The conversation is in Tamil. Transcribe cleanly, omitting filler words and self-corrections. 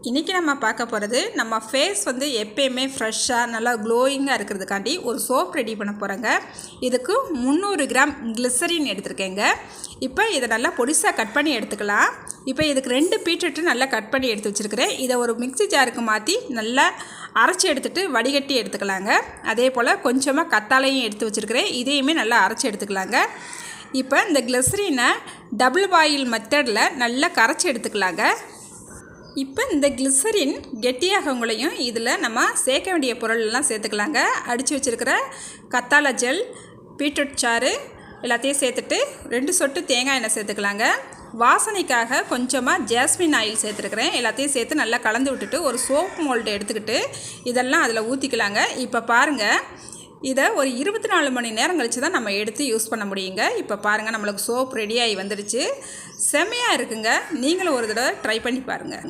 இன்றைக்கி நம்ம பார்க்க போகிறது நம்ம ஃபேஸ் வந்து எப்பயுமே ஃப்ரெஷ்ஷாக நல்லா க்ளோயிங்காக இருக்கிறதுக்காண்டி ஒரு சோப் ரெடி பண்ண போகிறேங்க. இதுக்கு 300 கிராம் கிளிசரின் எடுத்துருக்கேங்க. இப்போ இதை நல்லா பொடிசாக கட் பண்ணி எடுத்துக்கலாம். இப்போ இதுக்கு 2 பீட்ரூட்டு நல்லா கட் பண்ணி எடுத்து வச்சுருக்கிறேன். இதை ஒரு மிக்ஸி ஜாருக்கு மாற்றி நல்லா அரைச்சி எடுத்துகிட்டு வடிகட்டி எடுத்துக்கலாங்க. அதே போல் கொஞ்சமாக கத்தாழையும் எடுத்து வச்சுருக்கிறேன். இதையுமே நல்லா அரைச்சி எடுத்துக்கலாங்க. இப்போ இந்த கிளிசரினை டபுள் பாயில் மெத்தடில் நல்லா கரைச்சி எடுத்துக்கலாங்க. இப்போ இந்த கிளிசரின் கெட்டியாகவங்களையும் இதில் நம்ம சேர்க்க வேண்டிய பொருளெல்லாம் சேர்த்துக்கலாங்க. அடித்து வச்சுருக்கிற கத்தாழை ஜெல், பீட்ரூட் சாறு எல்லாத்தையும் சேர்த்துட்டு 2 சொட்டு தேங்காய் எண்ணெய் சேர்த்துக்கலாங்க. வாசனைக்காக கொஞ்சமாக ஜாஸ்மின் ஆயில் சேர்த்துருக்குறேன். எல்லாத்தையும் சேர்த்து நல்லா கலந்து விட்டுட்டு ஒரு சோப் மோல்டு எடுத்துக்கிட்டு இதெல்லாம் அதில் ஊற்றிக்கலாங்க. இப்போ பாருங்கள், இதை ஒரு 24 மணி நேரம் கழித்து தான் நம்ம எடுத்து யூஸ் பண்ண முடியுங்க. இப்போ பாருங்கள், நம்மளுக்கு சோப் ரெடியாகி வந்துடுச்சு. செம்மையாக இருக்குங்க. நீங்களும் ஒரு தடவை ட்ரை பண்ணி பாருங்கள்.